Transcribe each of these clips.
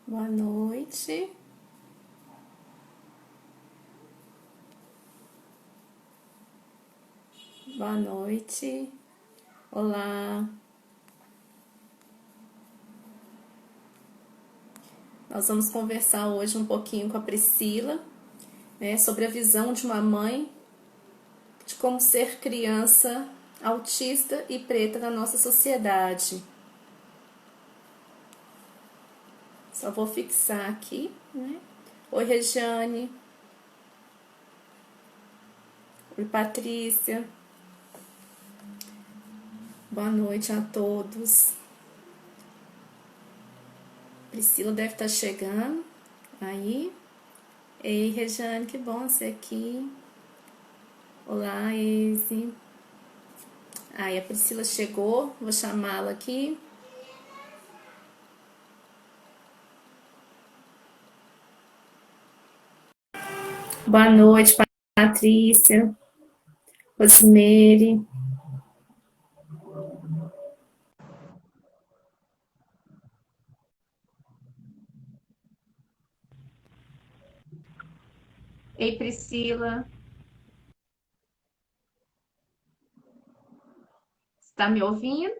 Boa noite. Boa noite. Olá. Nós vamos conversar hoje um pouquinho com a Priscila, né, sobre a visão de uma mãe de como ser criança autista e preta na nossa sociedade. Só vou fixar aqui, né? Oi, Regiane. Oi, Patrícia. Boa noite a todos. Priscila deve estar chegando aí. Ei, Regiane, que bom você aqui. Olá, Eze. Aí a Priscila chegou, vou chamá-la aqui. Boa noite, Patrícia. Rosemary. Ei, Priscila. Está me ouvindo?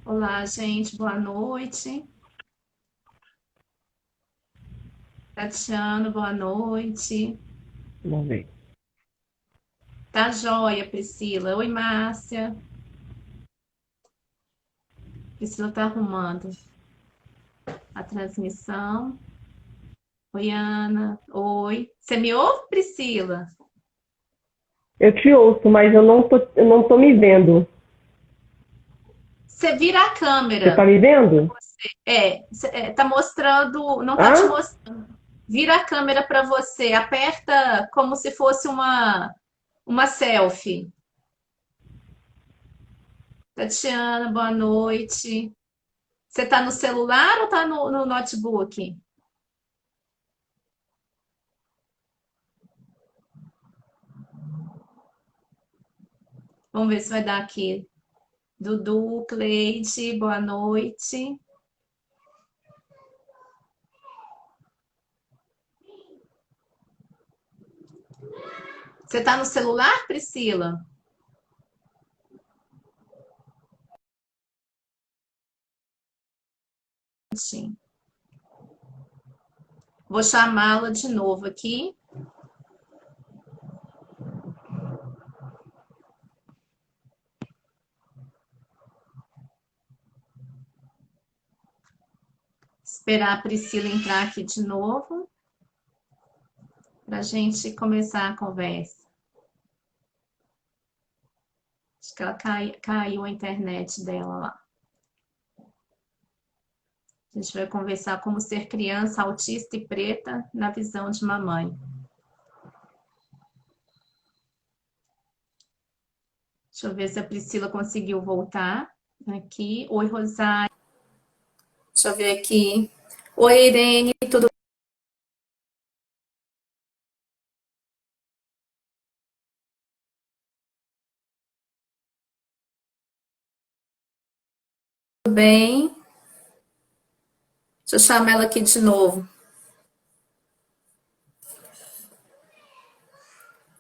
Olá, gente, boa noite. Tatiana, boa noite. Vamos ver. Tá joia, Priscila. Oi, Márcia. Priscila tá arrumando a transmissão. Oi, Ana. Oi. Você me ouve, Priscila? Eu te ouço, mas eu não tô me vendo. Você vira a Você tá câmera. me vendo? Tá mostrando, não tá te Ah, mostrando. Vira a câmera para você, aperta como se fosse uma selfie. Tatiana, boa noite. Você tá no celular ou tá no notebook? Vamos ver se vai dar aqui. Dudu, Cleide, boa noite. Você tá no celular, Priscila? Sim. Vou chamá-la de novo aqui. Esperar a Priscila entrar aqui de novo para a gente começar a conversa. Acho que ela caiu a internet dela lá. A gente vai conversar como ser criança autista e preta na visão de mamãe. Deixa eu ver se a Priscila conseguiu voltar aqui. Oi, Rosário. Deixa eu ver aqui. Oi, Irene, tudo bem? Deixa eu chamar ela aqui de novo.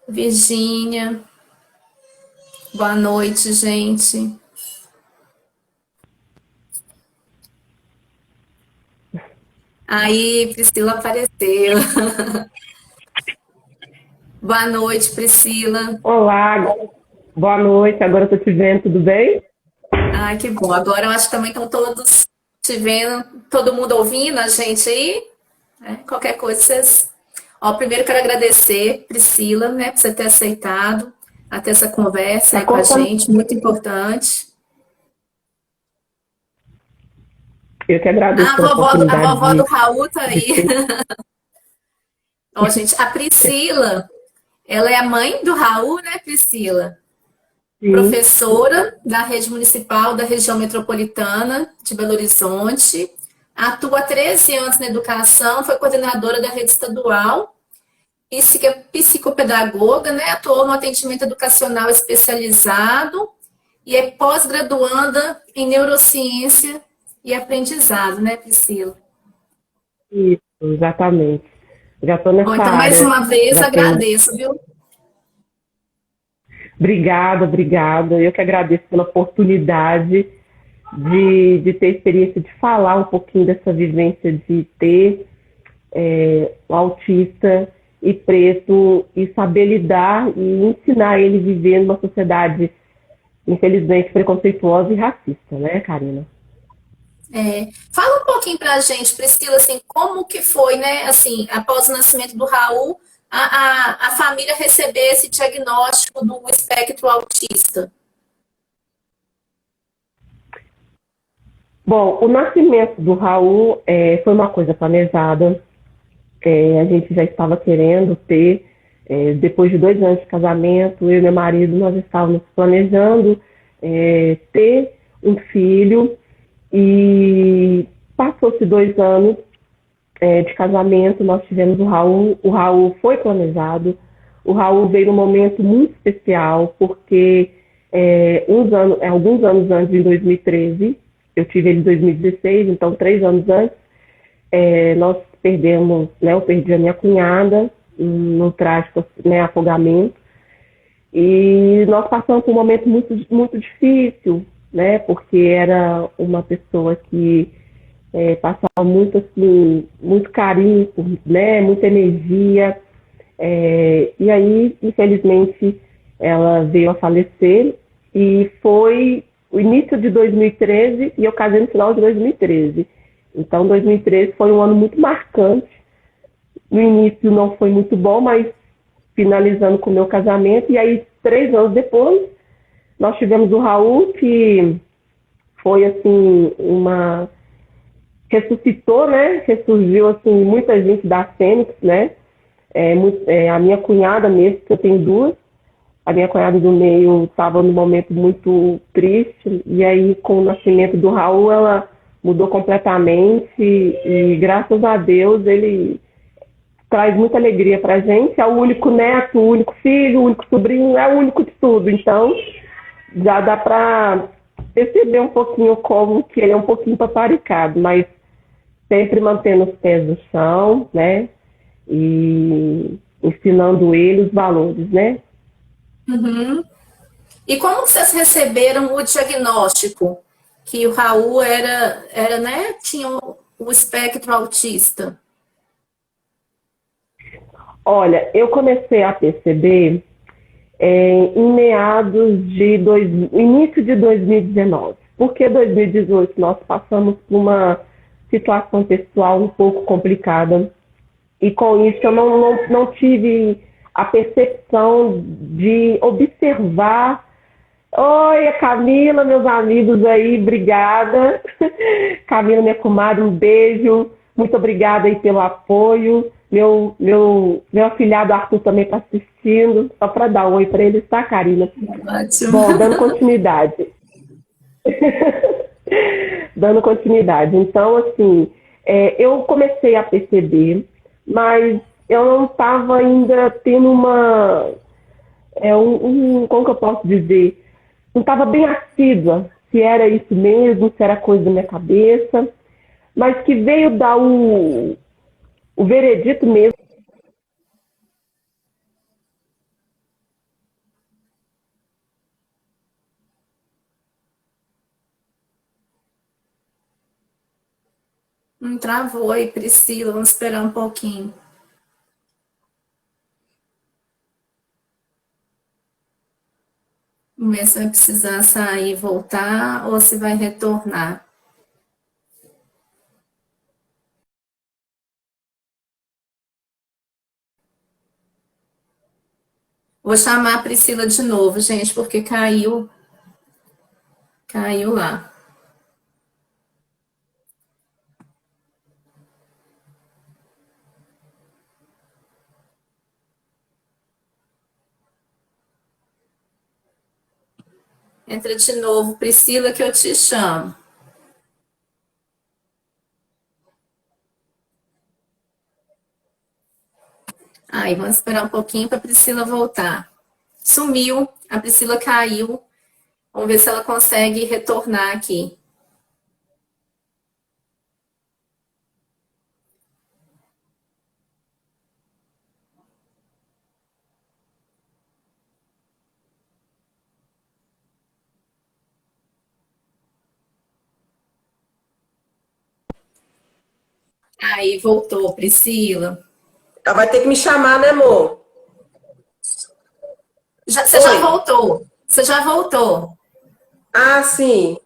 Virgínia. Boa noite, gente. Aí, Priscila apareceu. Boa noite, Priscila. olá, boa noite. Agora eu tô te vendo, tudo bem? Ai, que bom. Agora eu acho que também estão todos te vendo, todo mundo ouvindo a gente aí. Né? Qualquer coisa, vocês. Ó, primeiro quero agradecer, Priscila, né, por você ter aceitado a ter essa conversa Tá aí com a cortando. gente, muito importante. Eu que agradeço Ah, pela a oportunidade vovó do de, Raul tá de aí. ter. Ó, gente, a Priscila, ela é a mãe do Raul, né, Priscila? Sim. Professora da rede municipal da região metropolitana de Belo Horizonte, atua há 13 anos na educação, foi coordenadora da rede estadual psicopedagoga, né? Atuou no atendimento educacional especializado e é pós-graduanda em neurociência e aprendizado, né, Priscila? Isso, exatamente. Já estou Bom, nessa então, mais área, uma vez, já tem. agradeço, viu? Obrigada, obrigada. Eu que agradeço pela oportunidade de ter a experiência de falar um pouquinho dessa vivência de ter o autista e preto e saber lidar e ensinar ele a viver numa sociedade, infelizmente, preconceituosa e racista, né, Karina? Fala um pouquinho para a gente, Priscila, assim, como que foi, né, assim, após o nascimento do Raul, a família receber esse diagnóstico do espectro autista? Bom, o nascimento do Raul foi uma coisa planejada. A gente já estava querendo ter, depois de 2 anos de casamento, eu e meu marido, nós estávamos planejando ter um filho e passou-se 2 anos de casamento, nós tivemos o Raul foi planejado, o Raul veio num momento muito especial, porque alguns anos antes, em 2013, eu tive ele em 2016, então 3 anos antes, nós perdemos, né, eu perdi a minha cunhada no trágico, né, afogamento, e nós passamos por um momento muito, muito difícil, né, porque era uma pessoa que passava muito, assim, muito carinho, né, muita energia, e aí, infelizmente, ela veio a falecer, e foi o início de 2013, e eu casei no final de 2013. Então, 2013 foi um ano muito marcante. No início não foi muito bom, mas finalizando com o meu casamento. E aí, 3 anos depois, nós tivemos o Raul, que foi, assim, ressuscitou, né? Ressurgiu, assim, muita gente da Fênix, né? A minha cunhada mesmo, que eu tenho duas, a minha cunhada do meio estava num momento muito triste, e aí com o nascimento do Raul ela mudou completamente, e graças a Deus ele traz muita alegria para a gente, é o único neto, o único filho, o único sobrinho, é o único de tudo, então já dá para perceber um pouquinho como que ele é um pouquinho paparicado, mas sempre mantendo os pés no chão, né, e ensinando ele os valores, né. Uhum. E como vocês receberam o diagnóstico que o Raul né, tinha o espectro autista? Olha, eu comecei a perceber em início de 2019, porque 2018 nós passamos por uma situação pessoal um pouco complicada, e com isso eu não tive a percepção de observar. Oi, a Camila, meus amigos aí, obrigada. Camila, minha comadre, um beijo. Muito obrigada aí pelo apoio. Meu afilhado Arthur também está assistindo, só para dar um oi para ele, tá, Karina? Ótimo. Bom, dando continuidade. Dando continuidade. Então, assim, eu comecei a perceber, mas eu não estava ainda tendo como que eu posso dizer? Não estava bem assídua se era isso mesmo, se era coisa da minha cabeça, mas que veio dar o veredito mesmo. Travou aí, Priscila, vamos esperar um pouquinho. Vamos ver se vai precisar sair e voltar ou se vai retornar. Vou chamar a Priscila de novo, gente, porque caiu lá. Entra de novo, Priscila, que eu te chamo. Aí, vamos esperar um pouquinho para a Priscila voltar. Sumiu, a Priscila caiu. Vamos ver se ela consegue retornar aqui. Aí, voltou, Priscila. Ela vai ter que me chamar, né, amor? Você já Oi. voltou. Você já voltou. Ah, sim.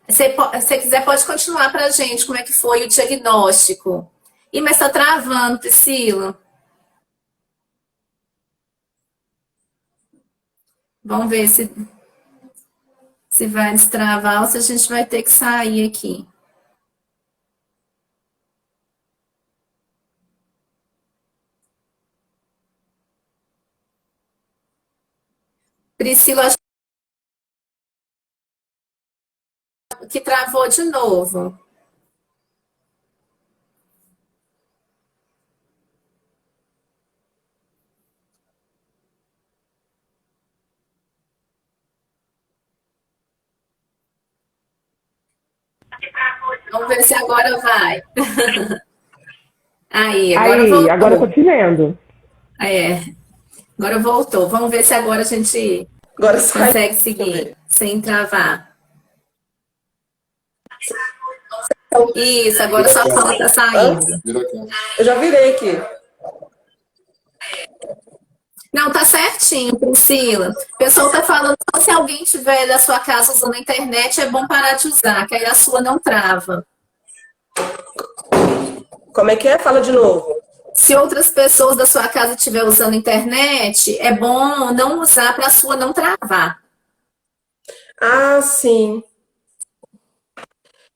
Se quiser, pode continuar para a gente como é que foi o diagnóstico. Ih, mas está travando, Priscila. Vamos ver se vai destravar ou se a gente vai ter que sair aqui. Priscila, acho que travou de novo. Vamos ver se agora vai. Aí, agora Aí, agora eu tô voltou. te vendo. É, agora voltou. Vamos ver se agora a gente Agora sai. consegue Deixa eu seguir ver. sem travar. Isso, agora sua fala tá Hã? saindo. Eu já virei aqui. Não, tá certinho, Priscila. O pessoal tá falando que se alguém tiver da sua casa usando a internet, é bom parar de usar, que aí a sua não trava. Como é que é? Fala de novo. Se outras pessoas da sua casa estiver usando a internet, é bom não usar para a sua não travar. Ah, sim.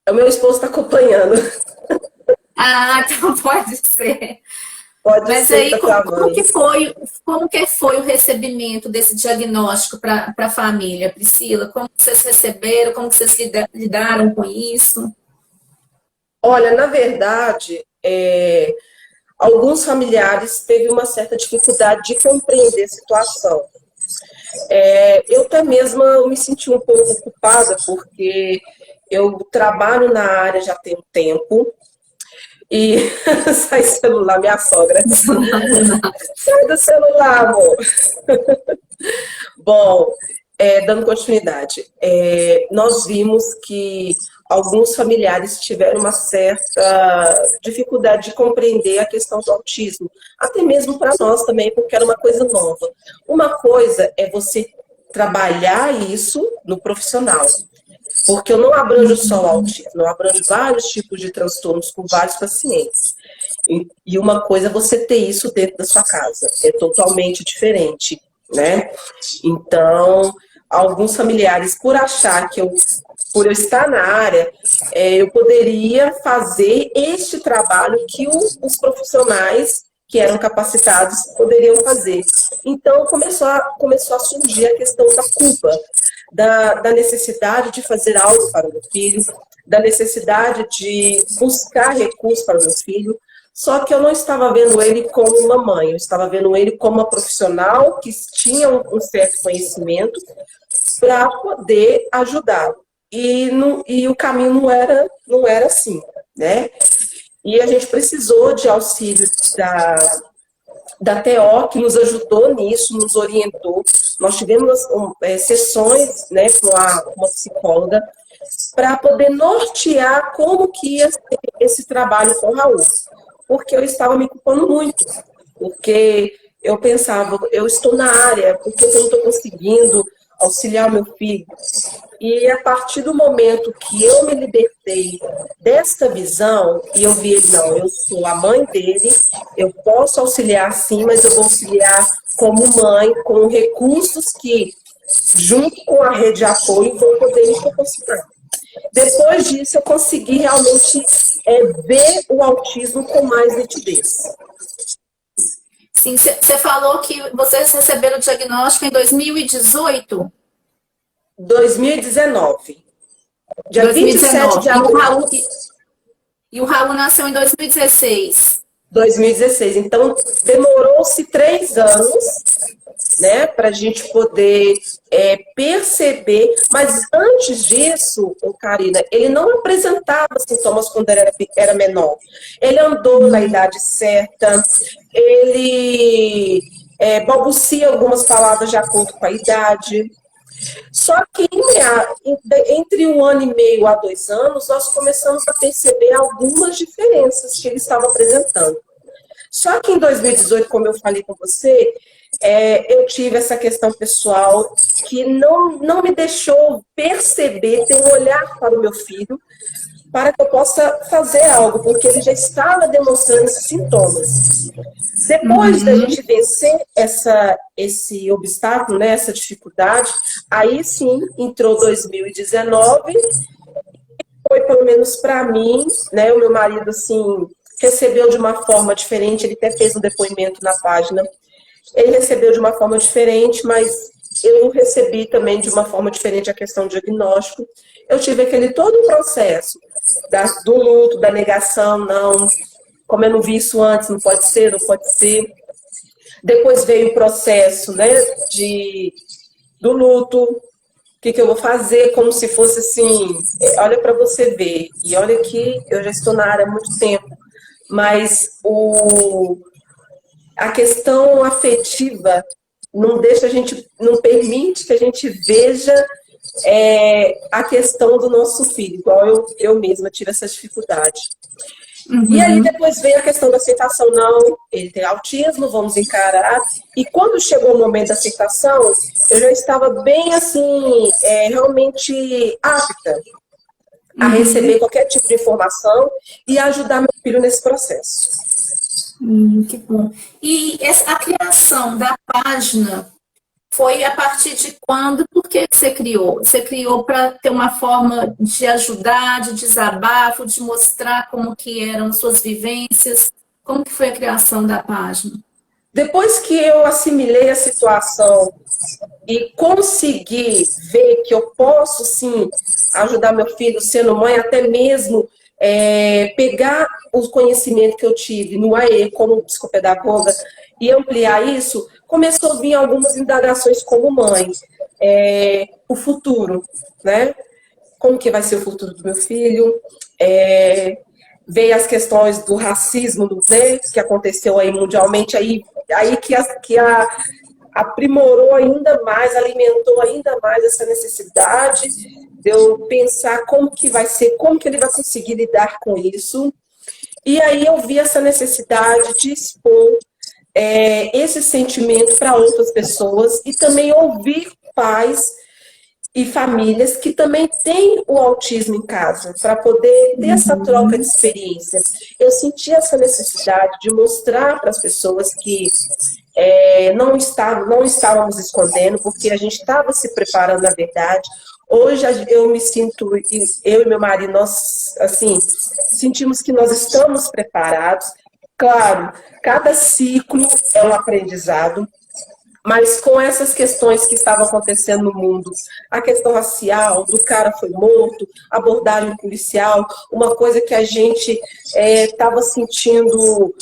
O meu esposo está acompanhando. Ah, então pode ser. Pode Mas ser que aí, tá travando. como que foi o recebimento desse diagnóstico para a família, Priscila? Como que vocês receberam? Como que vocês lidaram com isso? Olha, na verdade, alguns familiares teve uma certa dificuldade de compreender a situação. Eu até mesma me senti um pouco culpada, porque eu trabalho na área já tem um tempo, e sai celular, minha sogra. Sai do celular, amor. Bom, dando continuidade, nós vimos que alguns familiares tiveram uma certa dificuldade de compreender a questão do autismo, até mesmo para nós também, porque era uma coisa nova. Uma coisa é você trabalhar isso no profissional, porque eu não abranjo só o autismo, eu abranjo vários tipos de transtornos com vários pacientes. E uma coisa é você ter isso dentro da sua casa, é totalmente diferente, né? Então, alguns familiares, por achar que por eu estar na área, eu poderia fazer este trabalho que os profissionais que eram capacitados poderiam fazer. Então, começou a surgir a questão da culpa, da necessidade de fazer algo para o meu filho, da necessidade de buscar recursos para o meu filho. Só que eu não estava vendo ele como uma mãe, eu estava vendo ele como uma profissional que tinha um certo conhecimento para poder ajudá-lo. E o caminho não era assim, né? E a gente precisou de auxílio da TO, que nos ajudou nisso, nos orientou. Nós tivemos sessões, né, com uma psicóloga para poder nortear como que ia ser esse trabalho com o Raul. Porque eu estava me culpando muito. Porque eu pensava, eu estou na área, porque eu não estou conseguindo auxiliar o meu filho. E a partir do momento que eu me libertei desta visão, e eu vi, não, eu sou a mãe dele, eu posso auxiliar sim, mas eu vou auxiliar como mãe, com recursos que, junto com a rede de apoio, vão poder me proporcionar. Depois disso, eu consegui realmente ver o autismo com mais nitidez. Sim, você falou que vocês receberam o diagnóstico em 2018? 2019. Dia 2019. 27 de agosto. E o Raul nasceu em 2016. 2016. Então, demorou-se 3 anos, né, para a gente poder perceber, mas antes disso, o Karina, ele não apresentava sintomas quando era menor. Ele andou na idade certa, ele balbucia algumas palavras de acordo com a idade. Só que entre 1 ano e meio a 2 anos, nós começamos a perceber algumas diferenças que ele estava apresentando. Só que em 2018, como eu falei com você, eu tive essa questão pessoal que não me deixou perceber, ter um olhar para o meu filho, para que eu possa fazer algo, porque ele já estava demonstrando esses sintomas. Depois da gente vencer esse obstáculo, né, essa dificuldade, aí sim entrou 2019, foi pelo menos para mim, né, o meu marido assim recebeu de uma forma diferente, ele até fez um depoimento na página, ele recebeu de uma forma diferente, mas eu recebi também de uma forma diferente a questão do diagnóstico. Eu tive aquele todo o processo do luto, da negação, não, como eu não vi isso antes, não pode ser, não pode ser. Depois veio o processo, né, do luto, o que eu vou fazer, como se fosse assim, olha para você ver, e olha que eu já estou na área há muito tempo, mas a questão afetiva não deixa a gente, não permite que a gente veja a questão do nosso filho, igual eu mesma tive essa dificuldade. E aí depois veio a questão da aceitação, não, ele tem autismo, vamos encarar. E quando chegou o momento da aceitação, eu já estava bem assim, realmente apta a receber qualquer tipo de informação e ajudar meu filho nesse processo. Que bom. E a criação da página foi a partir de quando? Por que você criou? Você criou para ter uma forma de ajudar, de desabafo, de mostrar como que eram suas vivências? Como que foi a criação da página? Depois que eu assimilei a situação e consegui ver que eu posso, sim, ajudar meu filho sendo mãe, até mesmo pegar o conhecimento que eu tive no AE como psicopedagoga e ampliar isso, começou a vir algumas indagações como mãe. O futuro, né? Como que vai ser o futuro do meu filho? Veio as questões do racismo, né, que aconteceu aí mundialmente, aí que aprimorou ainda mais, alimentou ainda mais essa necessidade de eu pensar como que vai ser, como que ele vai conseguir lidar com isso. E aí eu vi essa necessidade de expor esse sentimento para outras pessoas e também ouvir pais e famílias que também têm o autismo em casa, para poder ter essa troca de experiência. Eu senti essa necessidade de mostrar para as pessoas que não estávamos escondendo, porque a gente estava se preparando, na verdade. Hoje eu me sinto, eu e meu marido, nós assim, sentimos que nós estamos preparados. Claro, cada ciclo é um aprendizado, mas com essas questões que estavam acontecendo no mundo, a questão racial, do cara foi morto, abordagem policial, uma coisa que a gente estava sentindo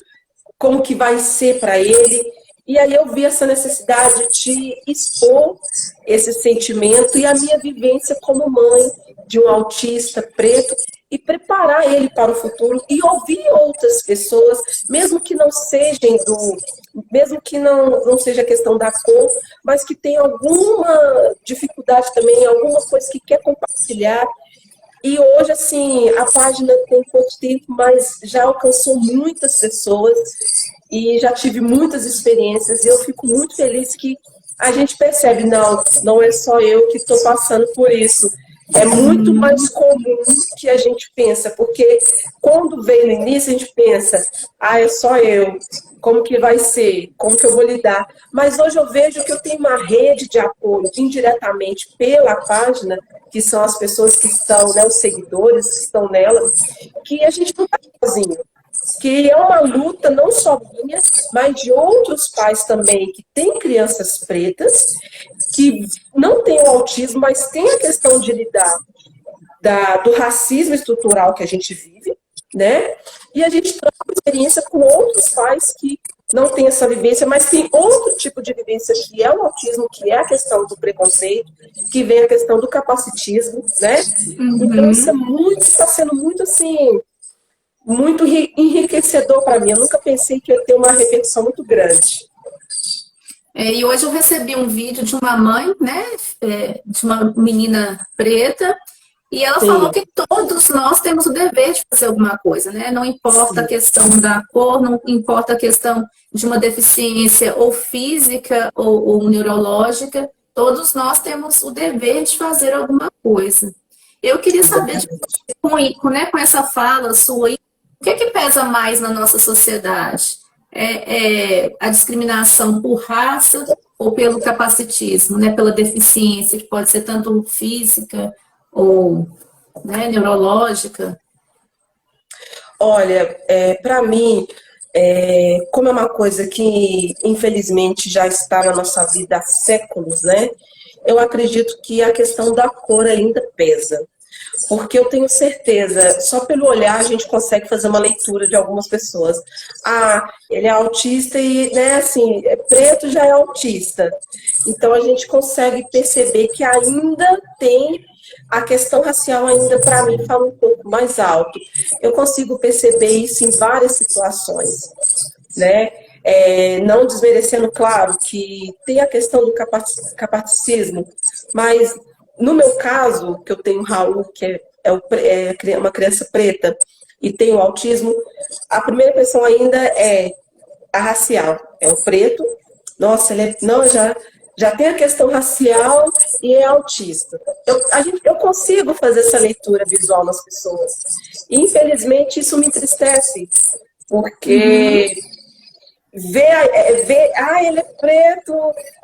como que vai ser para ele. E aí eu vi essa necessidade de expor esse sentimento e a minha vivência como mãe de um autista preto e preparar ele para o futuro e ouvir outras pessoas, mesmo que não sejam mesmo que não seja questão da cor, mas que tem alguma dificuldade também, alguma coisa que quer compartilhar. E hoje, assim, a página tem pouco tempo, mas já alcançou muitas pessoas e já tive muitas experiências e eu fico muito feliz que a gente percebe, não é só eu que estou passando por isso. É muito mais comum que a gente pensa, porque quando vem no início a gente pensa, é só eu, como que vai ser, como que eu vou lidar. Mas hoje eu vejo que eu tenho uma rede de apoio indiretamente pela página, que são as pessoas que estão, né, os seguidores que estão nela, que a gente não está sozinho. Que é uma luta não só minha, mas de outros pais também que têm crianças pretas, que não têm o autismo, mas têm a questão de lidar do racismo estrutural que a gente vive, né? E a gente troca experiência com outros pais que não têm essa vivência, mas tem outro tipo de vivência que é o autismo, que é a questão do preconceito, que vem a questão do capacitismo, né? Então isso está sendo muito assim, muito enriquecedor para mim. Eu nunca pensei que ia ter uma repercussão muito grande. E hoje eu recebi um vídeo de uma mãe, né, de uma menina preta, e ela falou que todos nós temos o dever de fazer alguma coisa, né? Não importa a questão da cor, não importa a questão de uma deficiência ou física ou neurológica, todos nós temos o dever de fazer alguma coisa. Eu queria saber, com essa fala sua, o que pesa mais na nossa sociedade? A discriminação por raça ou pelo capacitismo, né? Pela deficiência, que pode ser tanto física ou, né, neurológica? Olha, para mim, como é uma coisa que infelizmente já está na nossa vida há séculos, né? Eu acredito que a questão da cor ainda pesa. Porque eu tenho certeza, só pelo olhar a gente consegue fazer uma leitura de algumas pessoas. Ah, ele é autista e, né, assim, preto já é autista. Então a gente consegue perceber que ainda tem a questão racial ainda, para mim, fala um pouco mais alto. Eu consigo perceber isso em várias situações, né? Não desmerecendo, claro, que tem a questão do capacitismo, mas no meu caso, que eu tenho o Raul, que é uma criança preta, e tem o autismo, a primeira pessoa ainda é a racial, é o preto. Nossa, já tem a questão racial e é autista. Eu consigo fazer essa leitura visual nas pessoas. E, infelizmente, isso me entristece, porque ele é preto,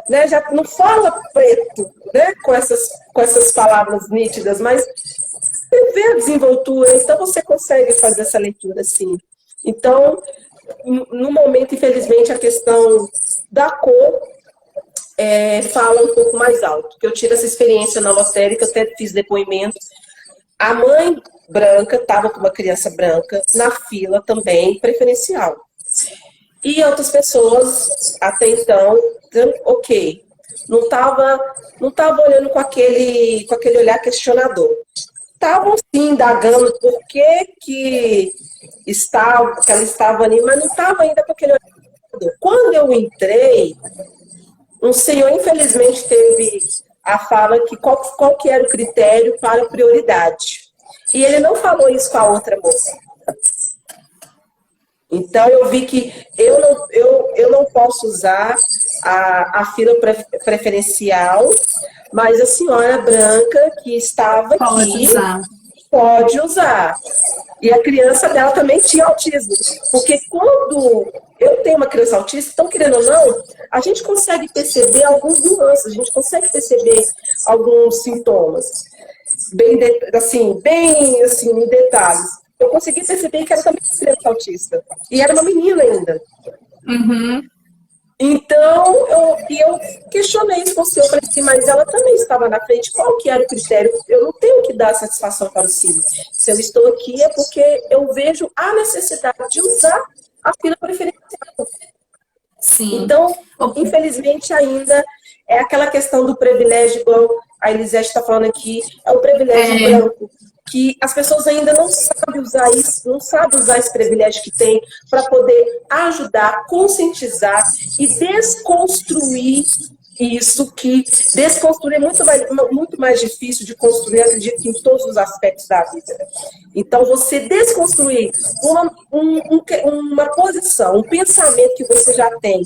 né? Já não fala preto, né? Com essas palavras nítidas, mas você vê a desenvoltura, então você consegue fazer essa leitura, sim. Então, no momento, infelizmente, a questão da cor fala um pouco mais alto. Que eu tive essa experiência na lotérica, eu até fiz depoimento. A mãe branca estava com uma criança branca na fila também, preferencial. E outras pessoas, até então, ok, não estava olhando com aquele olhar questionador. Estavam, sim, indagando por que ela estava ali, mas não estava ainda com aquele olhar questionador. Quando eu entrei, um senhor, infelizmente, teve a fala que qual que era o critério para prioridade. E ele não falou isso com a outra moça. Então, eu vi que eu não posso usar a fila preferencial, mas a senhora branca que estava aqui pode usar. E a criança dela também tinha autismo. Porque quando eu tenho uma criança autista, então, querendo ou não, a gente consegue perceber alguns nuances, a gente consegue perceber alguns sintomas. Bem em detalhes. Eu consegui perceber que ela também era autista. E era uma menina ainda. Então, eu questionei isso com o senhor. Eu falei assim, mas ela também estava na frente. Qual que era o critério? Eu não tenho que dar satisfação para o senhor. Se eu estou aqui é porque eu vejo a necessidade de usar a fila preferencial. Sim. Então, infelizmente, ainda é aquela questão do privilégio, igual a Elisete está falando aqui, é o privilégio branco. Que as pessoas ainda não sabem usar isso, não sabem usar esse privilégio que tem para poder ajudar, conscientizar e desconstruir isso, que desconstruir é muito mais difícil de construir, acredito que em todos os aspectos da vida. Então, você desconstruir uma posição, um pensamento que você já tem,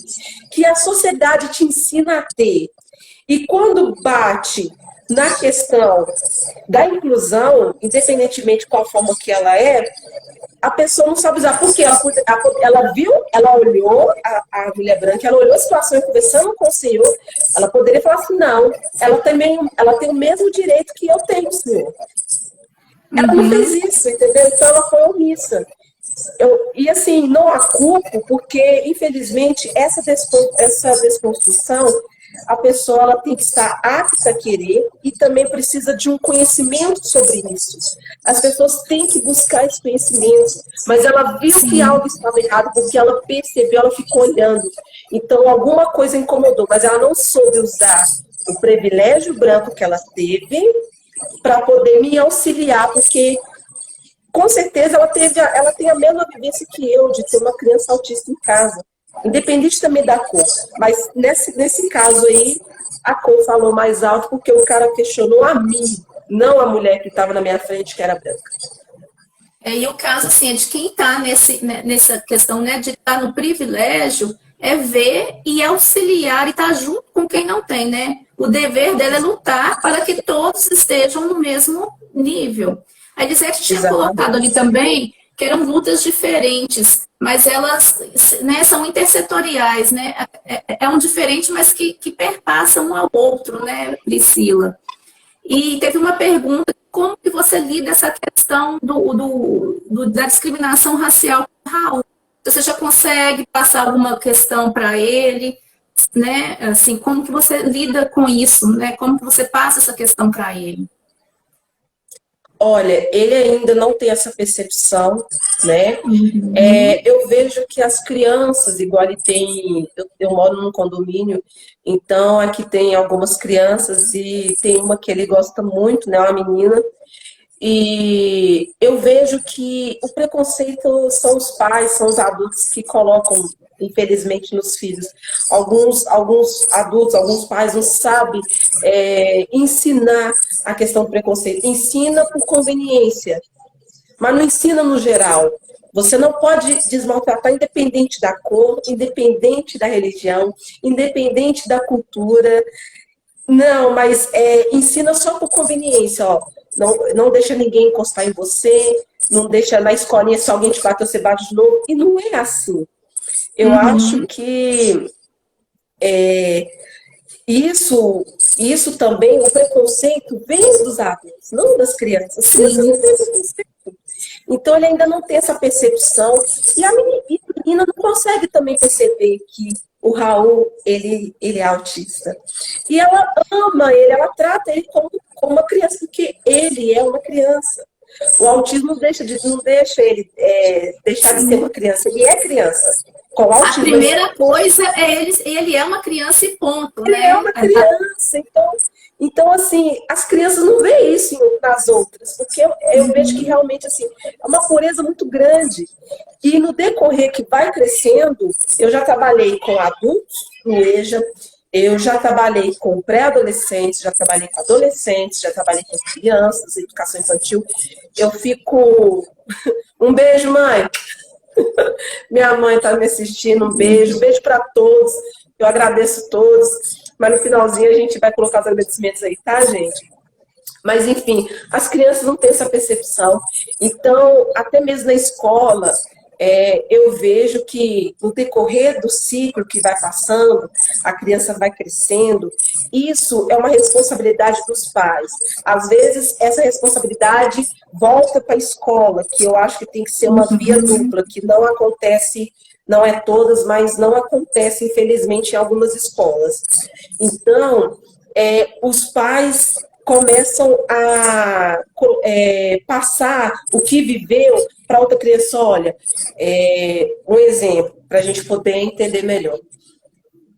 que a sociedade te ensina a ter, e quando bate na questão da inclusão, independentemente de qual forma que ela é, a pessoa não sabe usar. Porque ela viu, ela olhou a mulher branca, ela olhou a situação e conversando com o senhor, ela poderia falar assim, não, ela tem o mesmo direito que eu tenho, senhor. Ela não fez isso, entendeu? Então ela foi omissa. E assim, não a culpo, porque infelizmente essa desconstrução a pessoa ela tem que estar apta a querer e também precisa de um conhecimento sobre isso. As pessoas têm que buscar esse conhecimento, mas ela viu que algo estava errado porque ela percebeu, ela ficou olhando. Então, alguma coisa incomodou, mas ela não soube usar o privilégio branco que ela teve para poder me auxiliar, porque com certeza ela tem a mesma vivência que eu, de ter uma criança autista em casa, independente também da cor. Mas nesse caso aí, a cor falou mais alto porque o cara questionou a mim, não a mulher que estava na minha frente, que era branca. E o caso, assim, é de quem está nessa questão, né, de estar no privilégio, é ver e auxiliar e estar junto com quem não tem, né? O dever dela é lutar para que todos estejam no mesmo nível. A Elisete tinha colocado ali também que eram lutas diferentes, mas elas, né, são intersetoriais, né? É um diferente, mas que perpassam um ao outro, né, Priscila? E teve uma pergunta, como que você lida essa questão da discriminação racial com o Raul? Você já consegue passar alguma questão para ele, né? Assim, como que você lida com isso, né? Como que você passa essa questão para ele? Olha, ele ainda não tem essa percepção, né? Eu vejo que as crianças, igual ele tem... Eu moro num condomínio, então aqui tem algumas crianças e tem uma que ele gosta muito, né? Uma menina. E eu vejo que o preconceito são os pais, são os adultos que colocam, infelizmente, nos filhos. Alguns adultos, alguns pais não sabem ensinar a questão do preconceito. Ensina por conveniência, mas não ensina no geral. Você não pode desmaltratar independente da cor, independente da religião, independente da cultura. Não, mas ensina só por conveniência, ó. Não deixa ninguém encostar em você, não deixa na escolinha, se alguém te bater, você bate de novo. E não é assim. Eu acho que isso também, o preconceito vem dos adultos, não das crianças. As crianças não têm preconceito. Então ele ainda não tem essa percepção. E a menina não consegue também perceber que o Raul, ele é autista. E ela ama ele, ela trata ele como uma criança, porque ele é uma criança. O autismo não deixa ele deixar de ser uma criança, ele é criança. Com autismo, a primeira coisa é ele é uma criança e ponto, ele né? É uma criança, então assim, as crianças não veem isso nas outras, porque eu vejo que realmente assim, é uma pureza muito grande. E no decorrer que vai crescendo, eu já trabalhei com adultos no EJA, eu já trabalhei com pré-adolescentes, já trabalhei com adolescentes, já trabalhei com crianças, educação infantil. Eu fico... Um beijo, mãe! Minha mãe está me assistindo, um beijo para todos. Eu agradeço todos, mas no finalzinho a gente vai colocar os agradecimentos aí, tá, gente? Mas, enfim, as crianças não têm essa percepção. Então, até mesmo na escola, eu vejo que no decorrer do ciclo que vai passando, a criança vai crescendo, isso é uma responsabilidade dos pais. Às vezes, essa responsabilidade volta para a escola, que eu acho que tem que ser uma via dupla, que não acontece, não é todas, mas não acontece, infelizmente, em algumas escolas. Então, os pais começam a passar o que viveu para outra criança. Olha, um exemplo, para a gente poder entender melhor.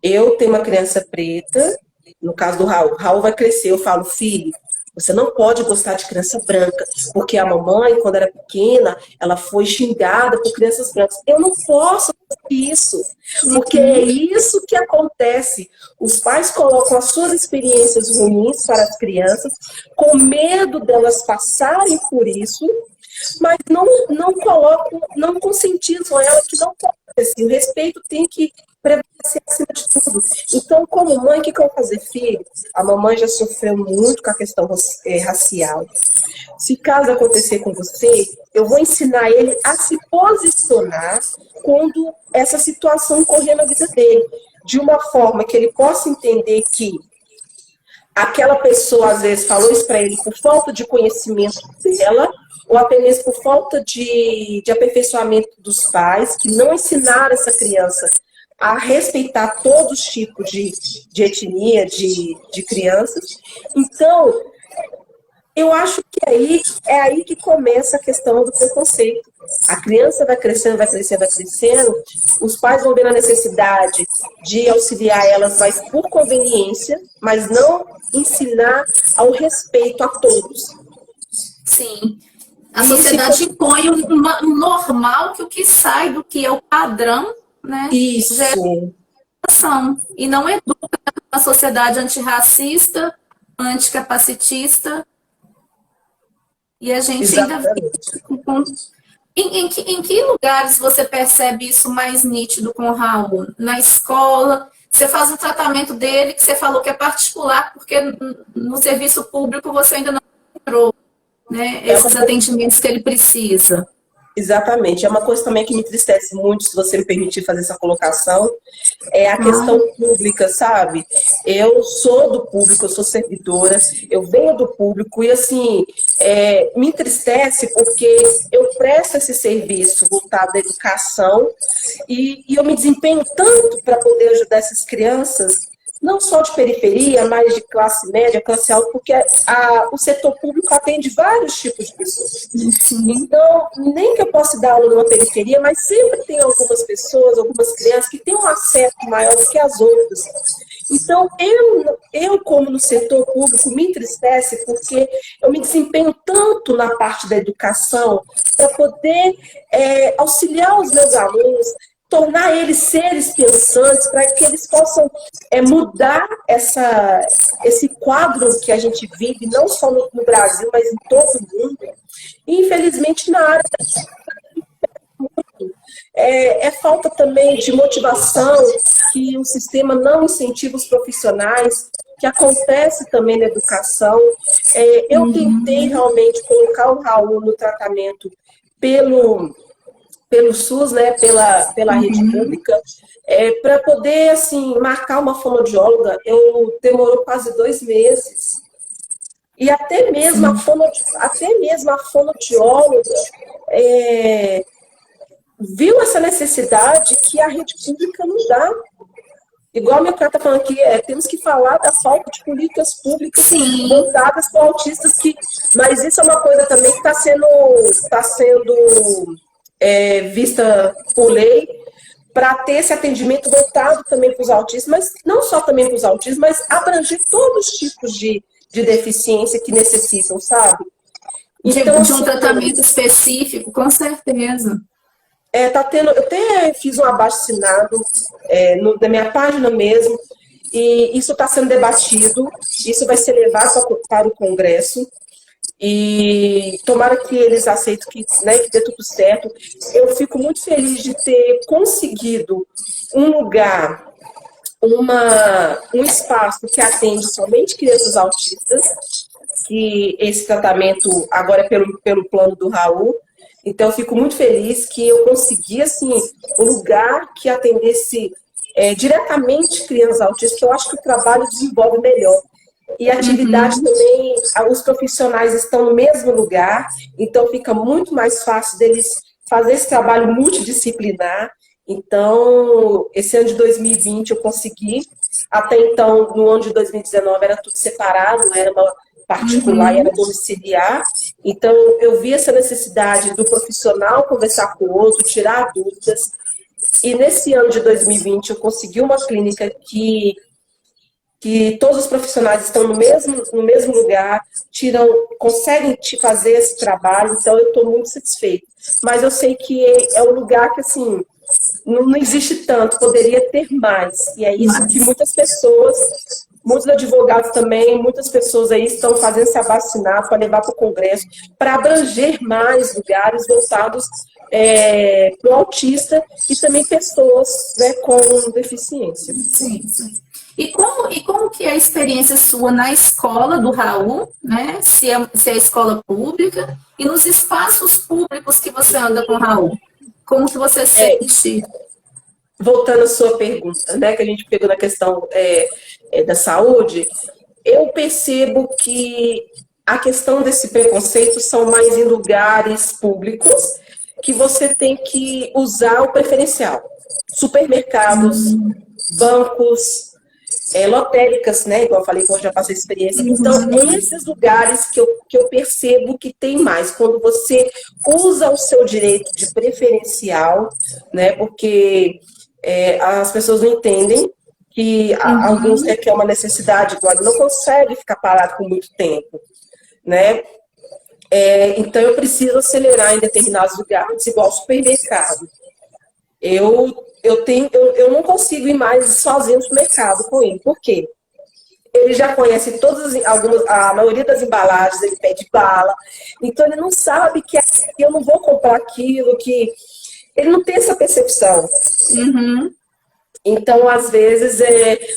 Eu tenho uma criança preta, no caso do Raul. Raul vai crescer, eu falo, filho, você não pode gostar de criança branca, porque a mamãe, quando era pequena, ela foi xingada por crianças brancas. Eu não posso fazer isso, porque é isso que acontece. Os pais colocam as suas experiências ruins para as crianças, com medo delas passarem por isso, mas não colocam, não conscientizam ela que não pode acontecer. O respeito tem que prevalecer acima de tudo. Então, como mãe, o que eu vou fazer, filho? A mamãe já sofreu muito com a questão racial. Se caso acontecer com você, eu vou ensinar ele a se posicionar quando essa situação ocorrer na vida dele, de uma forma que ele possa entender que aquela pessoa, às vezes, falou isso para ele por falta de conhecimento dela, ou até mesmo por falta de aperfeiçoamento dos pais, que não ensinaram essa criança a respeitar todos os tipos de etnia, de crianças. Então, eu acho que é aí que começa a questão do preconceito. A criança vai crescendo, vai crescendo, vai crescendo, os pais vão ver a necessidade de auxiliar elas, mas por conveniência, mas não ensinar ao respeito a todos. Sim. A sociedade impõe um normal que o que sai do que é o padrão, né? Isso. E não educa uma sociedade antirracista, anticapacitista. E a gente Exatamente. ainda... Em que lugares você percebe isso mais nítido com o Raul? Na escola? Você faz um tratamento dele que você falou que é particular, porque no serviço público você ainda não encontrou, né, esses atendimentos que ele precisa. Exatamente. É uma coisa também que me entristece muito, se você me permitir fazer essa colocação, é a questão pública, sabe? Eu sou do público, eu sou servidora, eu venho do público e, assim, me entristece porque eu presto esse serviço voltado à educação e eu me desempenho tanto para poder ajudar essas crianças, não só de periferia, mas de classe média, classe alta, porque o setor público atende vários tipos de pessoas. Então, nem que eu possa dar aula numa periferia, mas sempre tem algumas pessoas, algumas crianças que têm um acesso maior do que as outras. Então, eu como no setor público, me entristece porque eu me desempenho tanto na parte da educação para poder auxiliar os meus alunos, tornar eles seres pensantes, para que eles possam mudar esse quadro que a gente vive, não só no Brasil, mas em todo o mundo. E, infelizmente, na área falta também de motivação, que o sistema não incentiva os profissionais, que acontece também na educação. Eu tentei realmente colocar o Raul no tratamento pelo SUS, né, pela rede pública, para poder, assim, marcar uma fonoaudióloga. Demorou quase 2 meses. E até mesmo a fonoaudióloga viu essa necessidade que a rede pública não dá. Igual a minha cara está falando aqui, temos que falar da falta de políticas públicas voltadas para autistas, mas isso é uma coisa também que está sendo vista por lei, para ter esse atendimento voltado também para os autistas, mas não só também para os autistas, mas abranger todos os tipos de deficiência que necessitam, sabe? Então, de um tratamento específico, com certeza. Eu até fiz um abaixo-assinado na minha página mesmo, e isso está sendo debatido, isso vai ser levado para o Congresso, e tomara que eles aceitem que dê tudo certo. Eu fico muito feliz de ter conseguido um lugar, um espaço que atende somente crianças autistas, que esse tratamento agora é pelo plano do Raul. Então, eu fico muito feliz que eu consegui, assim, um lugar que atendesse diretamente crianças autistas, que eu acho que o trabalho desenvolve melhor. E a atividade também, os profissionais estão no mesmo lugar, então fica muito mais fácil deles fazer esse trabalho multidisciplinar. Então, esse ano de 2020 eu consegui. Até então, no ano de 2019 era tudo separado, era uma particular e era domiciliar. Então, eu vi essa necessidade do profissional conversar com o outro, tirar dúvidas. E nesse ano de 2020 eu consegui uma clínica que todos os profissionais estão no mesmo lugar, conseguem te fazer esse trabalho, então eu estou muito satisfeita. Mas eu sei que é um lugar que, assim, não existe tanto, poderia ter mais. E é isso que muitas pessoas, muitos advogados também, muitas pessoas aí estão fazendo esse abaixo-assinado para levar para o Congresso, para abranger mais lugares voltados para o autista e também pessoas, né, com deficiência. Sim. E como que é a experiência sua na escola do Raul, né? Se é escola pública, e nos espaços públicos que você anda com o Raul? Como que você sente? Voltando à sua pergunta, né, que a gente pegou na questão da saúde, eu percebo que a questão desse preconceito são mais em lugares públicos, que você tem que usar o preferencial. supermercados, bancos, lotéricas, né? Igual eu falei, que eu já passei experiência. Então, esses lugares que eu percebo que tem mais, quando você usa o seu direito de preferencial, né? Porque as pessoas não entendem que alguns que é uma necessidade, igual não consegue ficar parado por muito tempo, né? Então, eu preciso acelerar em determinados lugares, igual supermercado. Eu não consigo ir mais sozinho no supermercado com ele. Por quê? Ele já conhece a maioria das embalagens, ele pede bala. Então, ele não sabe que eu não vou comprar aquilo, que ele não tem essa percepção. Então, às vezes,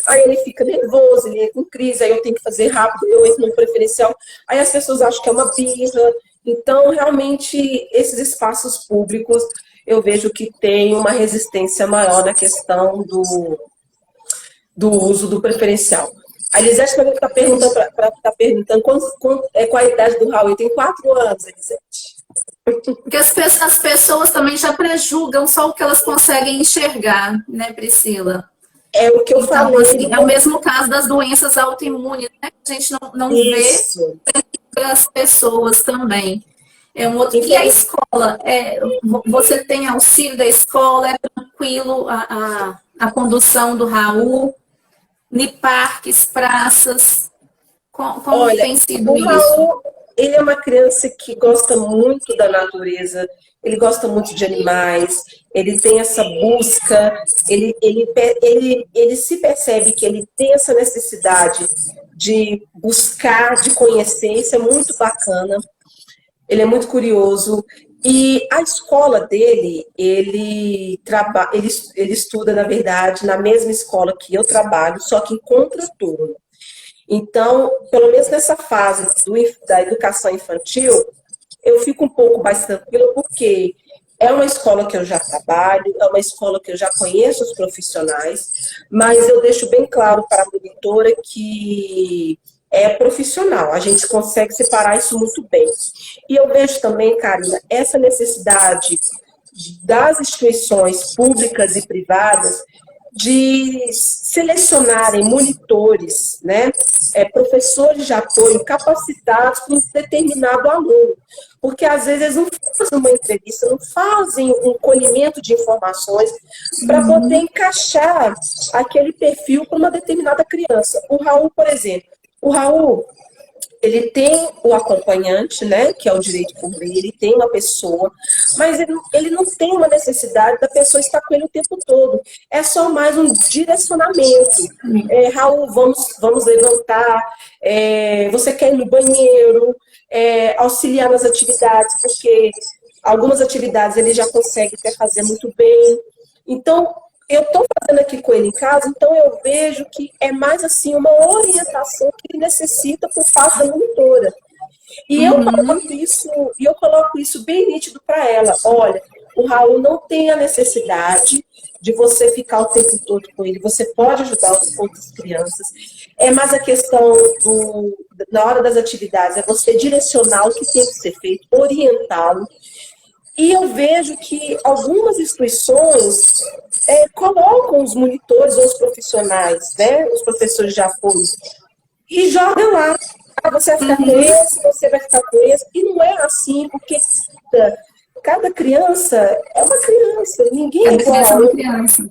aí ele fica nervoso, ele entra em crise, aí eu tenho que fazer rápido, eu entro no preferencial. Aí as pessoas acham que é uma birra. Então, realmente, esses espaços públicos, eu vejo que tem uma resistência maior na questão do uso do preferencial. A Elisete também está perguntando qual a idade do Raul. Eu tenho 4 anos, Elisete. Porque as pessoas também já prejulgam só o que elas conseguem enxergar, né, Priscila? É o que eu falei. Assim, é o mesmo caso das doenças autoimunes, né? A gente não vê para as pessoas também. E a escola? Você tem auxílio da escola? É tranquilo a condução do Raul? Em parques, praças? Como tem sido isso? Raul, ele é uma criança que gosta muito da natureza, ele gosta muito de animais, ele tem essa busca, ele se percebe que ele tem essa necessidade de buscar, de conhecer, isso é muito bacana. Ele é muito curioso. E a escola dele, ele estuda, na verdade, na mesma escola que eu trabalho, só que em contraturno. Então, pelo menos nessa fase da educação infantil, eu fico um pouco mais tranquila, porque é uma escola que eu já trabalho, é uma escola que eu já conheço os profissionais, mas eu deixo bem claro para a monitora que é profissional, a gente consegue separar isso muito bem. E eu vejo também, Karina, essa necessidade das instituições públicas e privadas de selecionarem monitores, né, professores de apoio capacitados para um determinado aluno. Porque às vezes eles não fazem uma entrevista, não fazem um colhimento de informações para poder encaixar aquele perfil para uma determinada criança. O Raul, por exemplo, ele tem o acompanhante, né, que é o direito por lei, ele tem uma pessoa, mas ele não tem uma necessidade da pessoa estar com ele o tempo todo. É só mais um direcionamento. Raul, vamos levantar, você quer ir no banheiro, auxiliar nas atividades, porque algumas atividades ele já consegue até fazer muito bem. Então, eu estou fazendo aqui com ele em casa, então eu vejo que é mais assim uma orientação que ele necessita por parte da monitora. E eu coloco isso bem nítido para ela. Olha, o Raul não tem a necessidade de você ficar o tempo todo com ele. Você pode ajudar outras crianças. É mais a questão na hora das atividades, é você direcionar o que tem que ser feito, orientá-lo. E eu vejo que algumas instituições colocam os monitores ou os profissionais, né, os professores de apoio, e jogam lá. Você vai ficar com esse, você vai ficar com esse. E não é assim, porque cada criança é uma criança, ninguém é igual. É uma criança.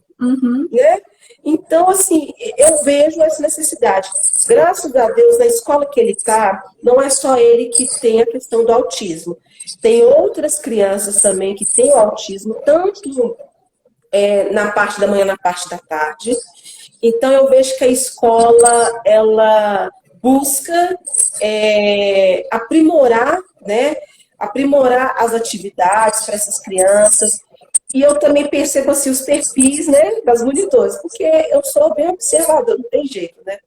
Né? Então, assim, eu vejo essa necessidade. Graças a Deus, na escola que ele está, não é só ele que tem a questão do autismo. Tem outras crianças também que têm o autismo, tanto na parte da manhã, na parte da tarde. Então, eu vejo que a escola, ela busca aprimorar, né? Aprimorar as atividades para essas crianças. E eu também percebo assim, os perfis, né, das monitoras, porque eu sou bem observadora, não tem jeito, né?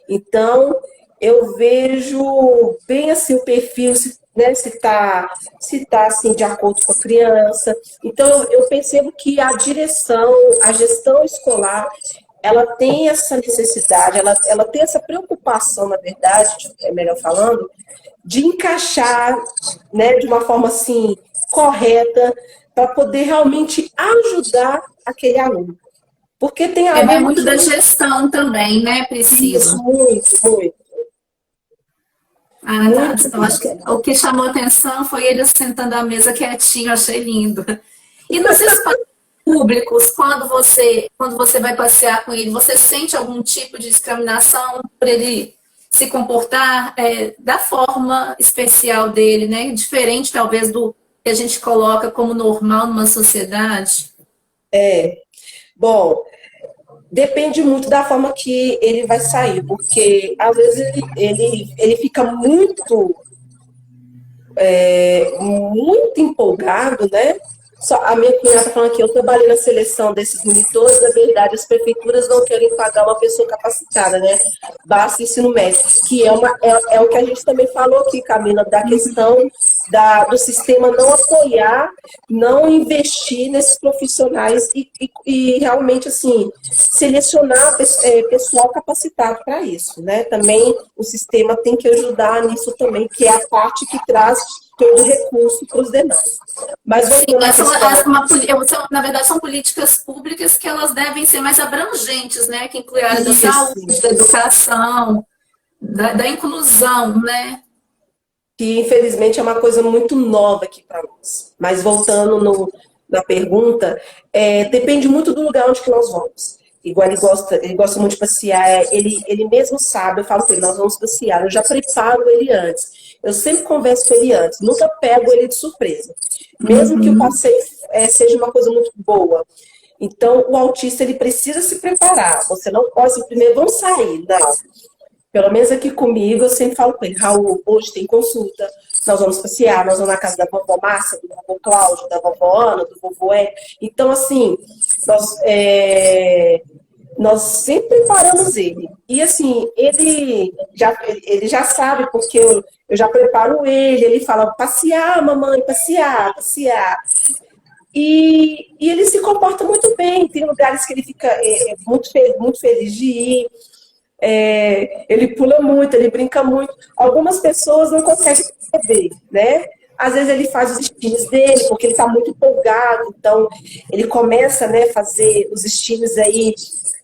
Então, eu vejo bem assim o perfil, né, se tá assim, de acordo com a criança. Então, eu percebo que a direção, a gestão escolar, ela tem essa necessidade, ela tem essa preocupação, na verdade, melhor falando, de encaixar, né, de uma forma assim, correta, para poder realmente ajudar aquele aluno. Porque tem Vai aluno muito que... da gestão também, né, Priscila? Isso, muito, muito. Ah, tá. Muito Eu acho que mesmo. o que chamou atenção foi ele sentando à mesa quietinho, eu achei lindo. E nos espaços públicos, quando você vai passear com ele, você sente algum tipo de discriminação por ele se comportar da forma especial dele, né? Diferente, talvez, do que a gente coloca como normal numa sociedade? Bom, depende muito da forma que ele vai sair, porque às vezes ele fica muito empolgado, né? A minha cunhada está falando que eu trabalhei na seleção desses monitores, na verdade as prefeituras não querem pagar uma pessoa capacitada, né? Basta ensino médio, que é o que a gente também falou aqui, Camila, da questão do sistema não apoiar, não investir nesses profissionais e realmente, assim, selecionar pessoal capacitado para isso, né? Também o sistema tem que ajudar nisso também, que é a parte que traz todo o recurso para os demais. Mas voltando à na verdade, são políticas públicas que elas devem ser mais abrangentes, né? Que inclui a área da isso, saúde, da educação, da inclusão, né? que infelizmente é uma coisa muito nova aqui para nós. Mas voltando na pergunta, depende muito do lugar onde que nós vamos. Igual ele gosta muito de passear, ele mesmo sabe, eu falo com ele, nós vamos passear, eu já preparo ele antes. Eu sempre converso com ele antes, nunca pego ele de surpresa. Mesmo que o passeio seja uma coisa muito boa. Então, o autista, ele precisa se preparar. Você não pode, assim, primeiro, vamos sair, não. Pelo menos aqui comigo, eu sempre falo com ele, Raul, hoje tem consulta, nós vamos passear, nós vamos na casa da vovó Márcia, do vovô Cláudio, da vovó Ana, do vovô Hélio. Então, assim, nós sempre preparamos ele. E, assim, ele já sabe, porque eu já preparo ele fala, passear, mamãe, passear, passear. E ele se comporta muito bem, tem lugares que ele fica muito feliz de ir. Ele pula muito, ele brinca muito. Algumas pessoas não conseguem perceber, né? Às vezes ele faz os estilos dele, porque ele está muito empolgado, então ele começa, né, a fazer os estilos aí.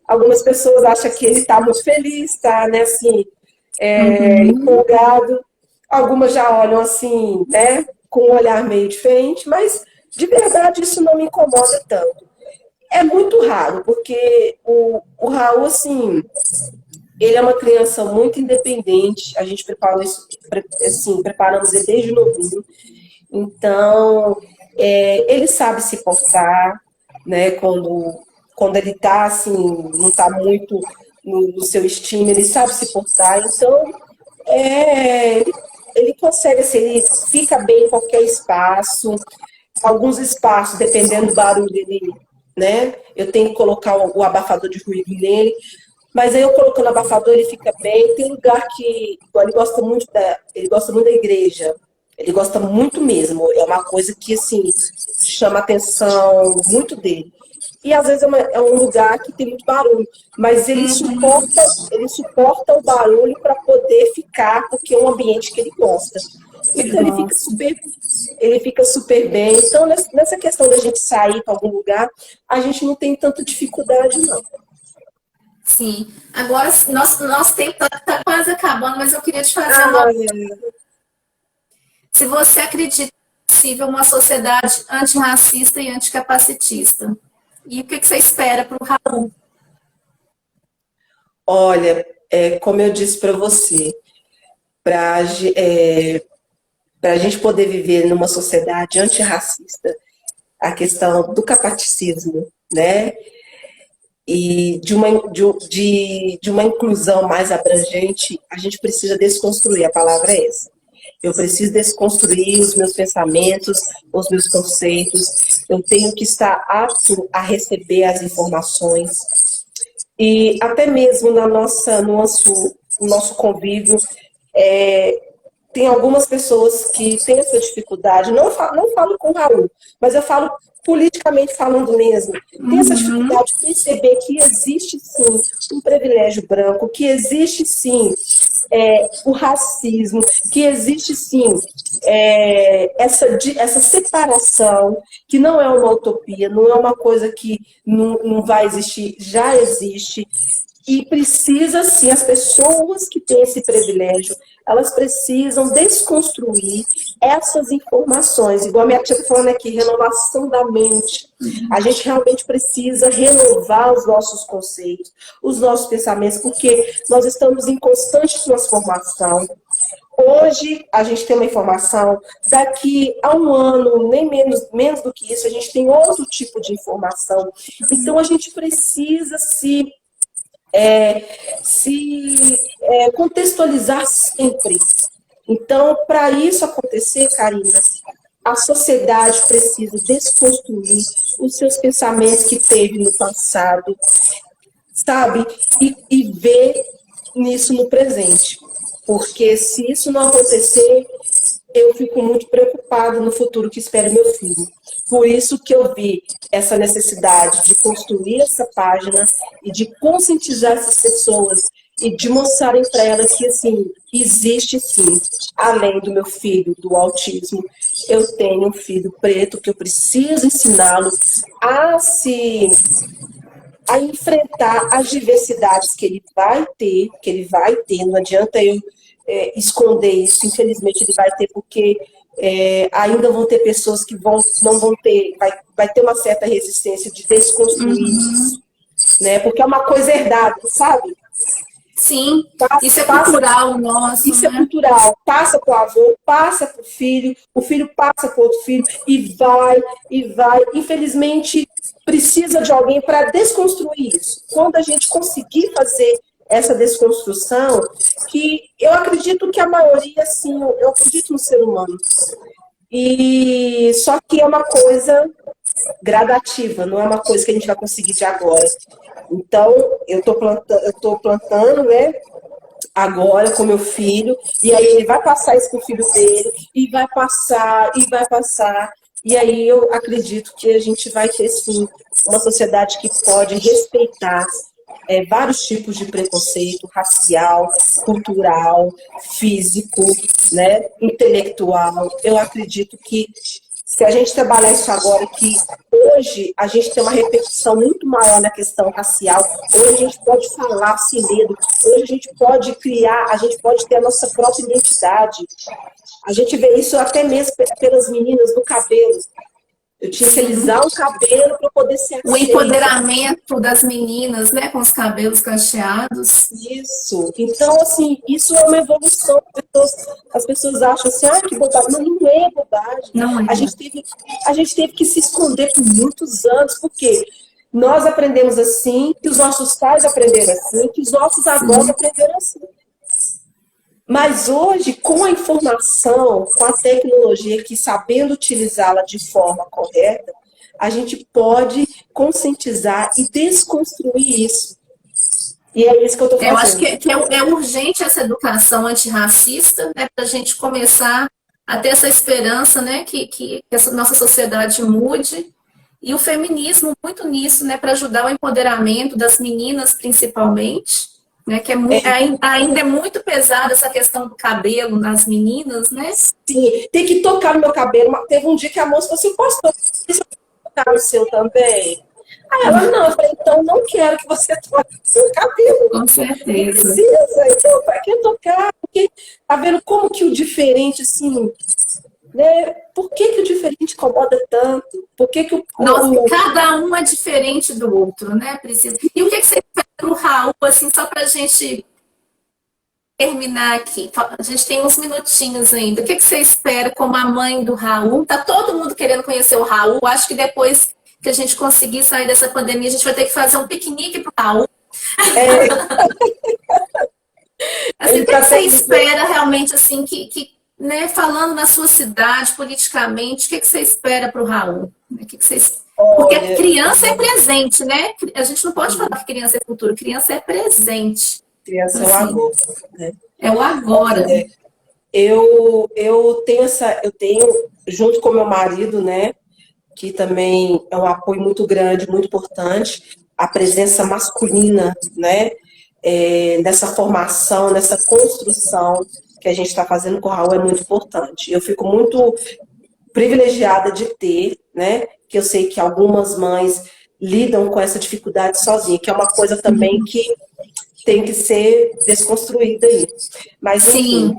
Algumas pessoas acham que ele está muito feliz, está, né, assim, empolgado. Algumas já olham assim, né, com um olhar meio diferente, mas de verdade isso não me incomoda tanto. É muito raro, porque o Raul, assim, ele é uma criança muito independente, a gente preparamos ele desde novinho, então ele sabe se portar, né, quando ele está assim, não está muito no seu estímulo, ele sabe se portar, então ele consegue, assim, ele fica bem em qualquer espaço, alguns espaços, dependendo do barulho dele, né, eu tenho que colocar o abafador de ruído nele, mas aí eu colocando o abafador, ele fica bem. Tem lugar que ele gosta muito da igreja. Ele gosta muito mesmo. É uma coisa que, assim, chama a atenção muito dele. E às vezes é um lugar que tem muito barulho. Mas ele suporta o barulho para poder ficar, porque é um ambiente que ele gosta. Então ele fica super bem. Então, nessa questão da gente sair para algum lugar, a gente não tem tanta dificuldade, não. Sim. Agora, nosso tempo está quase acabando, mas eu queria te fazer uma... Se você acredita que é possível uma sociedade antirracista e anticapacitista, e o que você espera para o Raul? Olha, como eu disse para você, para a gente poder viver numa sociedade antirracista, a questão do capacitismo, né? E de uma inclusão mais abrangente, a gente precisa desconstruir, a palavra é essa. Eu preciso desconstruir os meus pensamentos, os meus conceitos, eu tenho que estar apto a receber as informações. E até mesmo no nosso convívio, tem algumas pessoas que têm essa dificuldade, não falo com o Raul, mas eu falo politicamente falando mesmo, tem essa dificuldade de perceber que existe sim um privilégio branco, que existe sim o racismo, que existe sim essa separação, que não é uma utopia, não é uma coisa que não vai existir, já existe. E precisa, sim, as pessoas que têm esse privilégio, elas precisam desconstruir essas informações. Igual a minha tia está falando aqui, renovação da mente. A gente realmente precisa renovar os nossos conceitos, os nossos pensamentos, porque nós estamos em constante transformação. Hoje a gente tem uma informação, daqui a um ano, nem menos do que isso, a gente tem outro tipo de informação. Então a gente precisa contextualizar sempre. Então, para isso acontecer, Karina, a sociedade precisa desconstruir os seus pensamentos que teve no passado, sabe? E ver nisso no presente. Porque se isso não acontecer, eu fico muito preocupada no futuro que espera meu filho. Por isso que eu vi essa necessidade de construir essa página e de conscientizar essas pessoas e de mostrarem para elas que, assim, existe sim, além do meu filho, do autismo, eu tenho um filho preto que eu preciso ensiná-lo a enfrentar as diversidades que ele vai ter, não adianta eu esconder isso, infelizmente ele vai ter, porque ainda vão ter pessoas que não vão ter, vai ter uma certa resistência de desconstruir isso, né? Porque é uma coisa herdada, sabe? Sim, isso é cultural nosso, isso, né? É cultural, passa para o avô, passa para o filho passa para outro filho, e vai. Infelizmente, precisa de alguém para desconstruir isso. Quando a gente conseguir fazer essa desconstrução, que eu acredito que a maioria, assim, eu acredito no ser humano. E só que é uma coisa gradativa, não é uma coisa que a gente vai conseguir de agora. Então, eu estou plantando, né, agora com meu filho, e aí ele vai passar isso com o filho dele, e vai passar. E aí eu acredito que a gente vai ter, sim, uma sociedade que pode respeitar vários tipos de preconceito, racial, cultural, físico, né, intelectual. Eu acredito que se a gente trabalhar isso agora, que hoje a gente tem uma repercussão muito maior na questão racial, hoje a gente pode falar sem medo, hoje a gente pode criar, a gente pode ter a nossa própria identidade. A gente vê isso até mesmo pelas meninas do cabelo. Eu tinha que alisar o cabelo para poder ser aceita. O empoderamento das meninas, né, com os cabelos cacheados. Isso. Então, assim, isso é uma evolução. As pessoas acham assim, que bobagem. Não é bobagem. Não é. A gente teve que se esconder por muitos anos, porque nós aprendemos assim, que os nossos pais aprenderam assim, que os nossos avós aprenderam assim. Mas hoje, com a informação, com a tecnologia, que sabendo utilizá-la de forma correta, a gente pode conscientizar e desconstruir isso. E é isso que eu estou fazendo. Eu acho que é urgente essa educação antirracista, né, para a gente começar a ter essa esperança, né, que essa nossa sociedade mude. E o feminismo muito nisso, né, para ajudar o empoderamento das meninas, principalmente. Né, que ainda é muito pesada essa questão do cabelo nas meninas, né? Sim, tem que tocar no meu cabelo. Teve um dia que a moça falou assim, posso tocar no seu também? Aí ela, não, eu falei, então não quero que você toque no seu cabelo. Com certeza. Não precisa, então pra que tocar? Porque tá vendo como que o diferente, assim, né? Por que o diferente incomoda tanto? Por que cada um é diferente do outro, né, Priscila? E o que você espera pro Raul, assim, só pra gente terminar aqui? A gente tem uns minutinhos ainda. O que você espera como a mãe do Raul? Tá todo mundo querendo conhecer o Raul. Acho que depois que a gente conseguir sair dessa pandemia, a gente vai ter que fazer um piquenique pro Raul. Assim, o que você espera realmente, assim, né, falando na sua cidade, politicamente, o que você espera para o Raul? Porque a criança é presente, né? A gente não pode falar que criança é futuro, criança é presente. Criança é o agora, né? É o agora. Eu tenho, junto com meu marido, né, que também é um apoio muito grande, muito importante, a presença masculina, né, nessa formação, nessa construção que a gente está fazendo com o Raul é muito importante. Eu fico muito privilegiada de ter, né? Que eu sei que algumas mães lidam com essa dificuldade sozinha, que é uma coisa também que tem que ser desconstruída aí. Mas, enfim, Sim.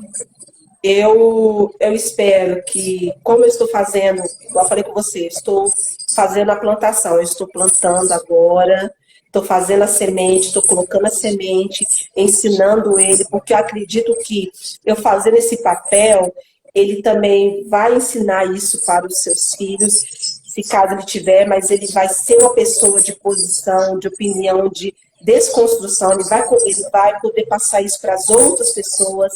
eu espero que, como eu estou fazendo, igual eu falei com você, estou fazendo a plantação, eu estou plantando agora, estou fazendo a semente, estou colocando a semente, ensinando ele, porque eu acredito que eu fazendo esse papel, ele também vai ensinar isso para os seus filhos, se caso ele tiver, mas ele vai ser uma pessoa de posição, de opinião, de desconstrução, ele vai poder passar isso para as outras pessoas,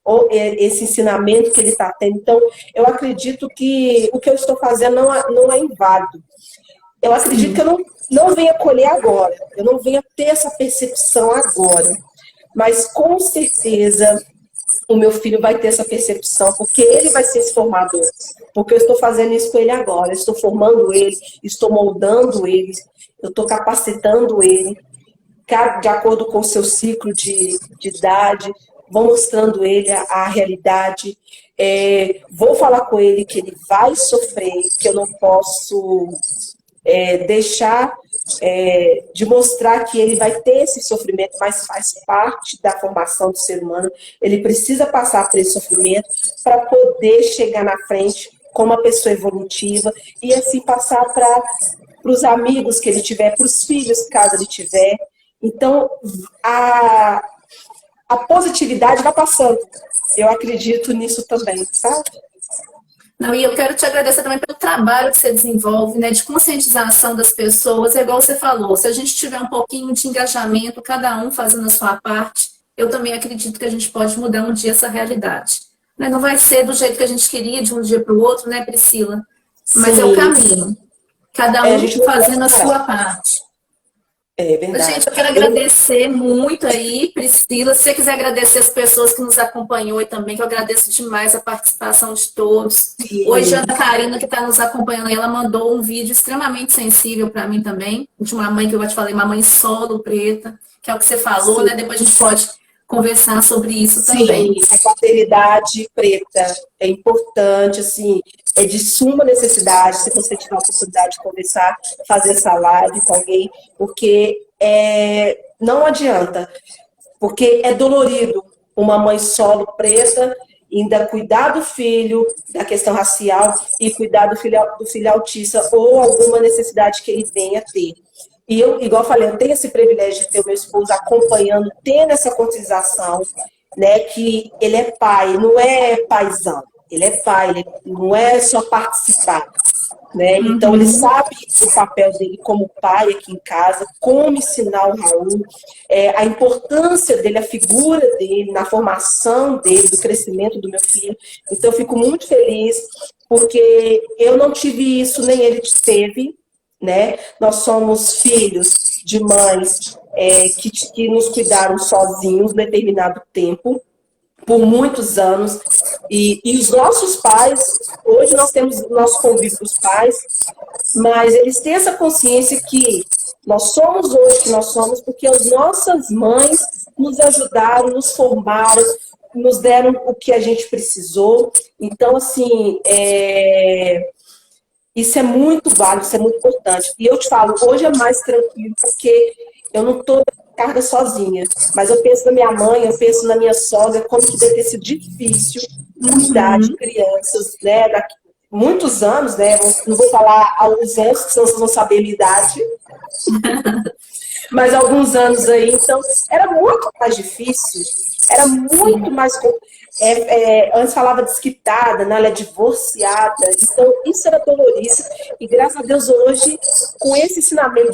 ou esse ensinamento que ele está tendo. Então, eu acredito que o que eu estou fazendo não é inválido. Eu acredito que eu não venha colher agora, eu não venha ter essa percepção agora, mas com certeza o meu filho vai ter essa percepção, porque ele vai ser esse formador, porque eu estou fazendo isso com ele agora, eu estou formando ele, estou moldando ele, eu estou capacitando ele, de acordo com o seu ciclo de idade, vou mostrando ele a realidade, vou falar com ele que ele vai sofrer, que eu não posso deixar de mostrar que ele vai ter esse sofrimento, mas faz parte da formação do ser humano, ele precisa passar por esse sofrimento para poder chegar na frente como uma pessoa evolutiva e assim passar para os amigos que ele tiver, para os filhos, caso ele tiver. Então, a positividade vai passando. Eu acredito nisso também, sabe? Não, e eu quero te agradecer também pelo trabalho que você desenvolve, né, de conscientização das pessoas. É igual você falou, se a gente tiver um pouquinho de engajamento, cada um fazendo a sua parte, eu também acredito que a gente pode mudar um dia essa realidade. Mas não vai ser do jeito que a gente queria, de um dia para o outro, né, Priscila? Mas Sim. é o caminho. Cada um fazendo a sua parte. É verdade. Gente, eu quero agradecer muito aí, Priscila. Se você quiser agradecer as pessoas que nos acompanhou e também, que eu agradeço demais a participação de todos. Sim. Hoje, a Ana Karina, que está nos acompanhando, ela mandou um vídeo extremamente sensível para mim também, de uma mãe que eu te falei, uma mãe solo, preta, que é o que você falou, sim, né? Depois a gente pode conversar sobre isso também. Sim, a paternidade preta é importante, assim, é de suma necessidade, se você tiver a oportunidade de conversar, fazer essa live com alguém, porque não adianta, porque é dolorido uma mãe solo preta ainda cuidar do filho, da questão racial, e cuidar do filho autista ou alguma necessidade que ele venha ter. E eu, igual eu falei, eu tenho esse privilégio de ter o meu esposo acompanhando, tendo essa conscientização, né, que ele é pai, não é paizão, ele é pai, ele não é só participar, né? Então ele sabe o papel dele como pai aqui em casa, como ensinar o Raul, a importância dele, a figura dele, na formação dele, do crescimento do meu filho. Então eu fico muito feliz, porque eu não tive isso, nem ele teve, né? Nós somos filhos de mães que nos cuidaram sozinhos um determinado tempo, por muitos anos, e os nossos pais, hoje nós temos o nosso convívio com os pais, mas eles têm essa consciência que nós somos hoje que nós somos porque as nossas mães nos ajudaram, nos formaram, nos deram o que a gente precisou. Então, assim, isso é muito válido, isso é muito importante. E eu te falo, hoje é mais tranquilo, porque eu não estou carga sozinha. Mas eu penso na minha mãe, eu penso na minha sogra, como que deve ter sido difícil cuidar de crianças, né? Daqui muitos anos, né? Não vou falar alguns anos, senão vocês vão saber a minha idade. Mas alguns anos aí, então, era muito mais difícil, era muito mais... antes falava desquitada, né? Ela é divorciada, então isso era dolorido, e graças a Deus hoje, com esse ensinamento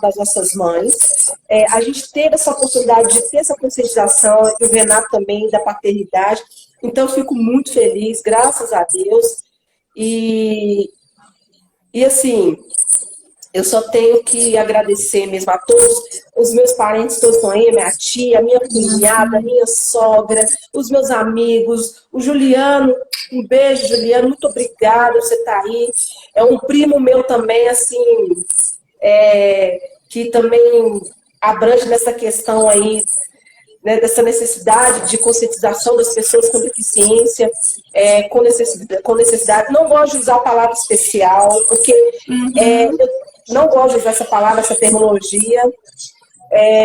das nossas mães, a gente teve essa oportunidade de ter essa conscientização, e o Renato também, da paternidade, então eu fico muito feliz, graças a Deus, e assim... Eu só tenho que agradecer mesmo a todos, os meus parentes todos estão aí, minha tia, minha cunhada, minha sogra, os meus amigos, o Juliano, um beijo, Juliano, muito obrigada por você estar aí. É um primo meu também, assim, que também abrange nessa questão aí né, dessa necessidade de conscientização das pessoas com deficiência, com necessidade. Não gosto de usar a palavra especial, porque eu não gosto de usar essa palavra, essa terminologia,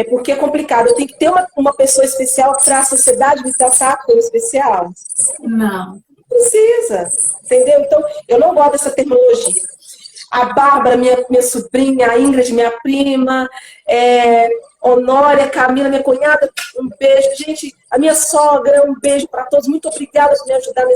porque é complicado. Eu tenho que ter uma pessoa especial para a sociedade me tratar como especial. Não. Precisa, entendeu? Então, eu não gosto dessa terminologia. A Bárbara, minha sobrinha, a Ingrid, minha prima, Honória, Camila, minha cunhada, um beijo. Gente, a minha sogra, um beijo para todos. Muito obrigada por me ajudar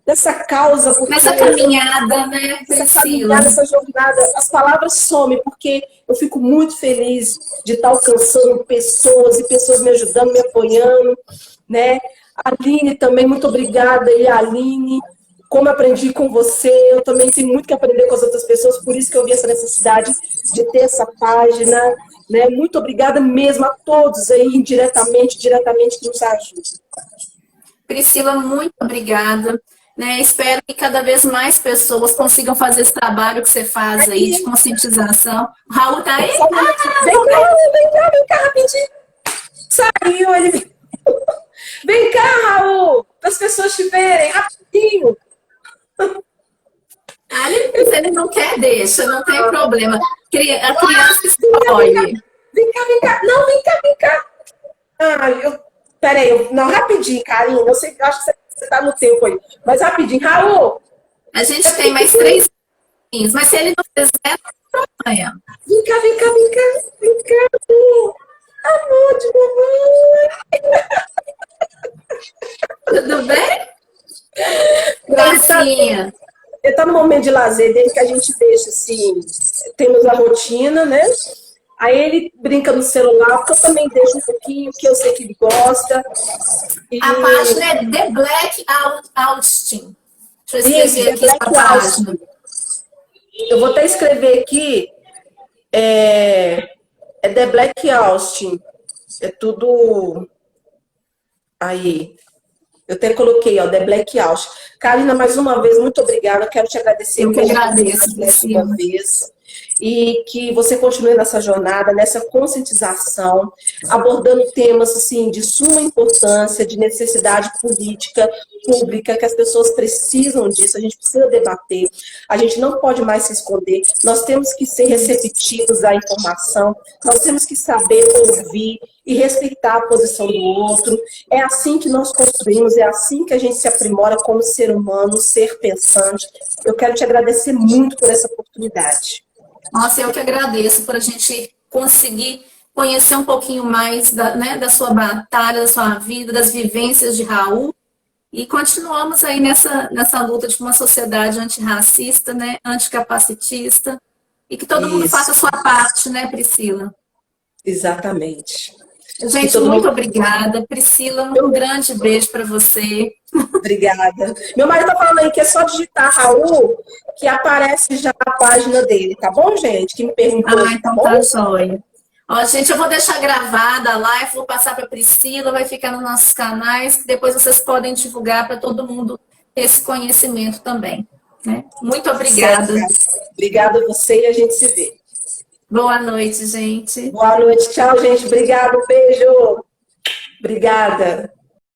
nessa causa. Nessa caminhada, né, Priscila? Nessa jornada, as palavras somem, porque eu fico muito feliz de estar alcançando pessoas, e pessoas me ajudando, me apoiando, né? A Aline também, muito obrigada. E a Aline, como eu aprendi com você, eu também tenho muito que aprender com as outras pessoas, por isso que eu vi essa necessidade de ter essa página, né? Muito obrigada mesmo a todos aí, indiretamente, diretamente, que nos ajudam. Priscila, muito obrigada. Né? Espero que cada vez mais pessoas consigam fazer esse trabalho que você faz aí de conscientização. O Raul tá aí? Vem cá, rapidinho. Saiu, ele... Vem cá, Raul, para as pessoas te verem, rapidinho. Ele não quer, deixa, não tem problema. A criança escolhe. Vem cá. Não, vem cá. Peraí, não, rapidinho, Karina. Eu sei, acho que você tá no tempo aí. Mas rapidinho, Raul. A gente tem mais 3 minutinhos, mas se ele não fizer, não tem problema. Vem cá. Amor de mamãe. Tudo bem? Gracinha. Ele tá no momento de lazer dele que a gente deixa assim, temos a rotina, né? Aí ele brinca no celular, porque eu também deixo um pouquinho, que eu sei que ele gosta. A página é The Black Austin. Deixa eu escrever aqui a página. Eu vou até escrever aqui, é The Black Austin. É tudo aí. Eu até coloquei, ó, The Black Austin. Karina, mais uma vez, muito obrigada. Eu quero te agradecer. Eu que agradeço, mais uma vez. E que você continue nessa jornada, nessa conscientização, abordando temas assim, de suma importância, de necessidade política, pública, que as pessoas precisam disso, a gente precisa debater, a gente não pode mais se esconder, nós temos que ser receptivos à informação, nós temos que saber ouvir e respeitar a posição do outro. É assim que nós construímos, é assim que a gente se aprimora como ser humano, ser pensante. Eu quero te agradecer muito por essa oportunidade. Nossa, eu que agradeço por a gente conseguir conhecer um pouquinho mais da sua batalha, da sua vida, das vivências de Raul. E continuamos aí nessa luta de uma sociedade antirracista, né, anticapacitista. E que todo mundo faça a sua parte, né, Priscila? Exatamente. Gente, muito obrigada. Priscila, um grande beijo para você. Obrigada. Meu marido tá falando aí que é só digitar Raul que aparece já a página dele, tá bom, gente? Que me perguntou. Então tá jóia. Ó, gente, eu vou deixar gravada a live, vou passar para Priscila, vai ficar nos nossos canais, que depois vocês podem divulgar para todo mundo esse conhecimento também. Né? Muito obrigada. Obrigada a você e a gente se vê. Boa noite, gente. Boa noite, tchau, gente. Obrigado, beijo. Obrigada.